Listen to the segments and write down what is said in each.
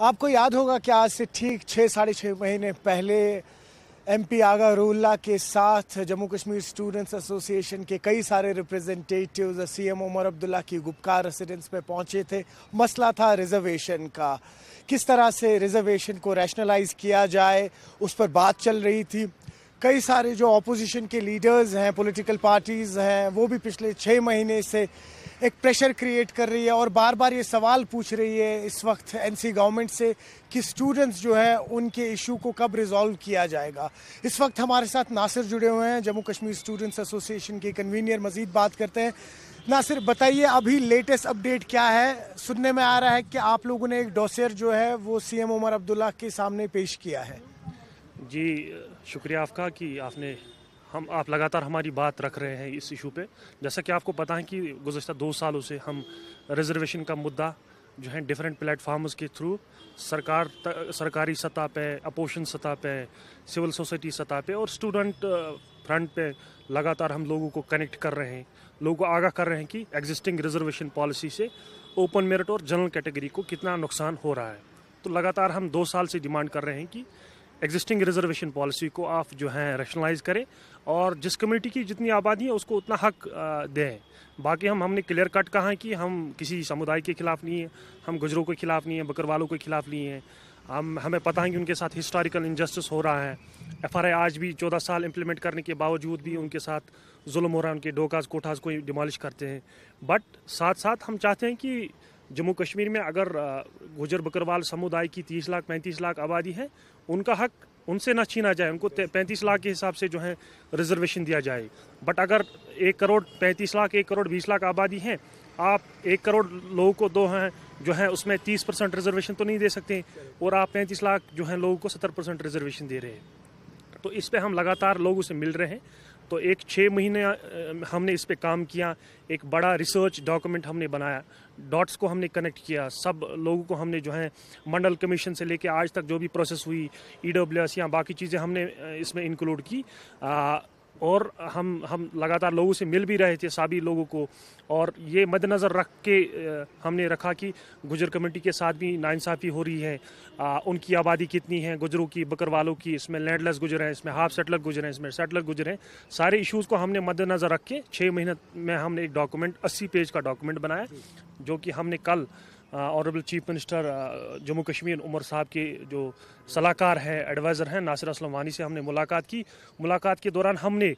आपको याद होगा कि आज से ठीक 6-6.5 महीने पहले एमपी आगा रूल्ला के साथ जम्मू कश्मीर स्टूडेंट्स एसोसिएशन के कई सारे रिप्रेजेंटेटिव्स सीएम उमर अब्दुल्ला की गुपकार रेसिडेंस पे पहुंचे थे। मसला था रिजर्वेशन का, किस तरह से रिजर्वेशन को रैशनलाइज किया जाए, उस पर बात चल रही थी। कई सारे जो ऑपोजिशन के लीडर्स हैं, पॉलिटिकल पार्टीज़ हैं, वो भी पिछले 6 महीने से एक प्रेशर क्रिएट कर रही है और बार बार ये सवाल पूछ रही है इस वक्त एनसी गवर्नमेंट से कि स्टूडेंट्स जो है उनके इशू को कब रिजॉल्व किया जाएगा। इस वक्त हमारे साथ नासिर जुड़े हुए हैं, जम्मू कश्मीर स्टूडेंट्स एसोसिएशन के कन्वीनियर। मजीद बात करते हैं। नासिर, बताइए अभी लेटेस्ट अपडेट क्या है? सुनने में आ रहा है कि आप लोगों ने एक डॉसियर जो है वो सीएम उमर अब्दुल्ला के सामने पेश किया है। जी शुक्रिया आपका कि आप लगातार हमारी बात रख रहे हैं इस इशू पे। जैसा कि आपको पता है कि गुज़श्ता 2 सालों से हम रिजर्वेशन का मुद्दा जो है डिफरेंट प्लेटफार्म्स के थ्रू सरकारी सतह पे, अपोजिशन सतह पे, सिविल सोसाइटी सतह पे और स्टूडेंट फ्रंट पे लगातार हम लोगों को कनेक्ट कर रहे हैं, लोगों को आगाह कर रहे हैं कि एग्जिस्टिंग रिजर्वेशन पॉलिसी से ओपन मेरिट और जनरल कैटेगरी को कितना नुकसान हो रहा है। तो लगातार हम 2 साल से डिमांड कर रहे हैं कि एग्जिस्टिंग रिजर्वेशन पॉलिसी को आप जो है रैशनलाइज करें और जिस कम्युनिटी की जितनी आबादी है उसको उतना हक दें। बाकी हमने क्लियर कट कहा है कि हम किसी समुदाय के खिलाफ नहीं है, हम गुजरों के खिलाफ नहीं है, बकरवालों के खिलाफ नहीं है। हमें पता है कि उनके साथ हिस्टोरिकल इनजस्टिस हो रहा है। एफआरआई आज भी 14 साल इम्प्लीमेंट करने के बावजूद भी उनके साथ जुल्म हो रहा है, उनके डोकाज कोठाज को डिमोलिश करते हैं। बट साथ साथ हम चाहते हैं कि जम्मू कश्मीर में अगर गुजर बकरवाल समुदाय की 30 लाख 35 लाख आबादी है, उनका हक उनसे न छीना जाए, उनको 35 लाख के हिसाब से जो है रिजर्वेशन दिया जाए। बट अगर 1 करोड़ 35 लाख 1 करोड़ 20 लाख आबादी है, आप 1 करोड़ लोगों को दो हैं जो है उसमें 30% रिजर्वेशन तो नहीं दे सकते और आप 35 लाख जो है लोगों को 70% रिजर्वेशन दे रहे हैं। तो इस पे हम लगातार लोगों से मिल रहे हैं। तो 6 महीने हमने इस पे काम किया, एक बड़ा रिसर्च डॉक्यूमेंट हमने बनाया, डॉट्स को हमने कनेक्ट किया, सब लोगों को हमने जो है मंडल कमीशन से लेके आज तक जो भी प्रोसेस हुई, ईडब्ल्यूएस या बाकी चीज़ें हमने इसमें इंक्लूड की। और हम लगातार लोगों से मिल भी रहे थे, सभी लोगों को, और ये मद्देनज़र रख के हमने रखा कि गुजर कम्युनिटी के साथ भी नाइंसाफ़ी हो रही है। उनकी आबादी कितनी है, गुजरों की, बकरवालों की, इसमें लैंडलेस गुजर हैं, इसमें हाफ सेटलर गुजर हैं, इसमें सेटलर गुजर हैं। सारे इश्यूज़ को हमने मद्देनज़र रख के 6 महीने में हमने एक डॉक्यूमेंट 80 पेज का डॉक्यूमेंट बनाया, जो कि हमने कल honourable chief minister Jammu Kashmir Omar साहब के जो सलाहकार हैं, एडवाइज़र हैं, नासिर असलम वानी से हमने मुलाकात की। मुलाकात के दौरान हमने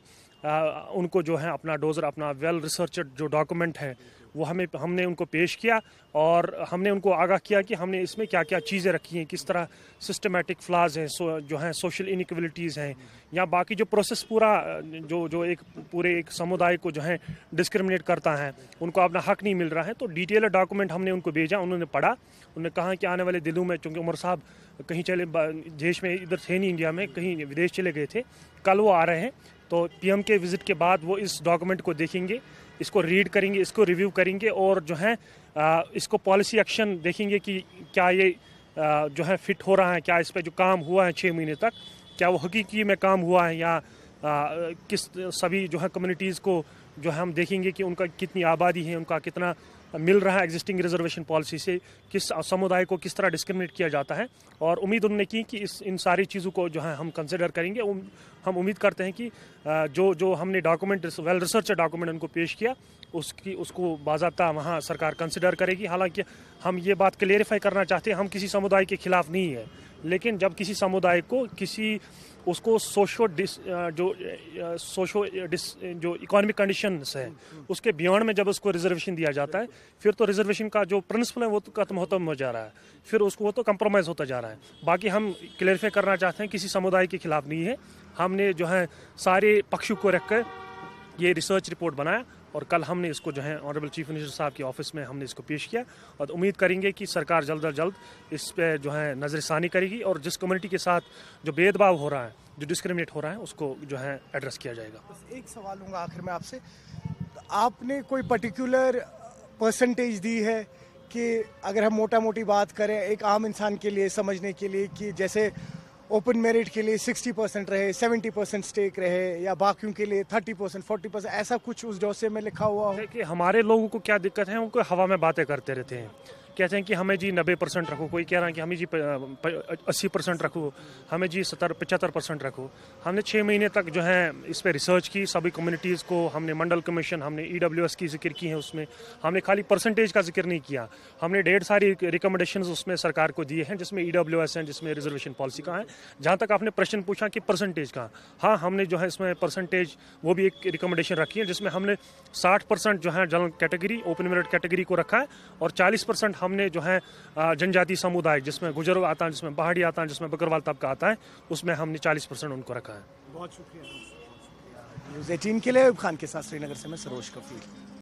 उनको जो है अपना डोजर, अपना वेल रिसर्चड जो डॉक्यूमेंट है वो हमने उनको पेश किया और हमने उनको आगाह किया कि हमने इसमें क्या क्या चीज़ें रखी हैं, किस तरह सिस्टमेटिक फ्लाज हैं, जो हैं सोशल इनइक्वलिटीज़ हैं, या बाकी जो प्रोसेस पूरा जो एक पूरे एक समुदाय को जो है डिस्क्रिमिनेट करता है, उनको अपना हक नहीं मिल रहा है। तो डिटेल डॉक्यूमेंट हमने उनको भेजा, उन्होंने पढ़ा, उन्होंने कहा कि आने वाले दिनों में, चूँकि उमर साहब कहीं चले देश में, इधर थे नहीं इंडिया में, कहीं विदेश चले गए थे, कल वो आ रहे हैं। तो पीएम के विज़िट के बाद वो इस डॉक्यूमेंट को देखेंगे, इसको रीड करेंगे, इसको रिव्यू करेंगे और जो है इसको पॉलिसी एक्शन देखेंगे कि क्या ये जो है फिट हो रहा है, क्या इस पे जो काम हुआ है 6 महीने तक, क्या वो हकीकी में काम हुआ है, या किस सभी जो है कम्युनिटीज़ को जो है हम देखेंगे कि उनका कितनी आबादी है, उनका कितना मिल रहा है एग्जिस्टिंग रिजर्वेशन पॉलिसी से, किस समुदाय को किस तरह डिस्क्रिमिनेट किया जाता है। और उम्मीद उन्होंने की कि इन सारी चीज़ों को जो है हम कंसिडर करेंगे। हम उम्मीद करते हैं कि जो हमने डॉक्यूमेंट, वेल रिसर्च डॉक्यूमेंट उनको पेश किया, उसको बाज़ाब्ता वहाँ सरकार कंसिडर करेगी। हालांकि हम ये बात क्लेरिफाई करना चाहते हैं, हम किसी समुदाय के खिलाफ नहीं है, लेकिन जब किसी समुदाय को उसको जो इकोनॉमिक कंडीशंस है उसके बियॉन्ड में जब उसको रिजर्वेशन दिया जाता है, फिर तो रिजर्वेशन का जो प्रिंसिपल है वो तो खत्म हो जा रहा है, फिर उसको वो तो कंप्रोमाइज़ होता जा रहा है। बाकी हम क्लेरिफाई करना चाहते हैं, किसी समुदाय के खिलाफ नहीं है। हमने जो है सारे पक्षों को रखकर ये रिसर्च रिपोर्ट बनाया और कल हमने इसको जो है ऑनरेबल चीफ मिनिस्टर साहब की ऑफिस में हमने इसको पेश किया और उम्मीद करेंगे कि सरकार जल्द अज जल्द इस पे जो है नज़रसानी करेगी और जिस कम्युनिटी के साथ जो भेदभाव हो रहा है, जो डिस्क्रिमिनेट हो रहा है, उसको जो है एड्रेस किया जाएगा। बस एक सवाल लूँगा आखिर में आपसे, आपने कोई पर्टिकुलर परसेंटेज दी है कि अगर हम मोटा मोटी बात करें एक आम इंसान के लिए समझने के लिए, कि जैसे ओपन मेरिट के लिए 60% रहे, 70% स्टेक रहे, या बाकियों के लिए 30% 40%, ऐसा कुछ उस डोसे में लिखा हुआ हो? कि हमारे लोगों को क्या दिक्कत है, उनको हवा में बातें करते रहते हैं। कहते हैं कि हमें जी 90% रखो, कोई कह रहा है कि हमें जी 80% रखो, हमें जी 70-75% रखो। हमने 6 महीने तक जो है इस पर रिसर्च की, सभी कम्युनिटीज़ को हमने मंडल कमीशन, हमने EWS की जिक्र की है, उसमें हमने खाली परसेंटेज का जिक्र नहीं किया, हमने ढेर सारी रिकमेंडेशंस उसमें सरकार को दिए हैं, जिसमें EWS हैं, जिसमें रिजर्वेशन पॉलिसी का है। जहाँ तक आपने प्रश्न पूछा कि परसेंटेज का, हाँ हमने जो है इसमें परसेंटेज वो भी एक रिकमेंडेशन रखी है, जिसमें हमने 60% जो है general category, open merit category को रखा है, और 40% हमने जो है जनजाति समुदाय, जिसमें गुजर आता है, जिसमें पहाड़ी आता है, जिसमें बकरवाल तबका आता है, उसमें हमने 40% उनको रखा है। बहुत शुक्रिया। न्यूज़ 18 के लिए अयूब खान के साथ श्रीनगर से मैं सरोज कफील।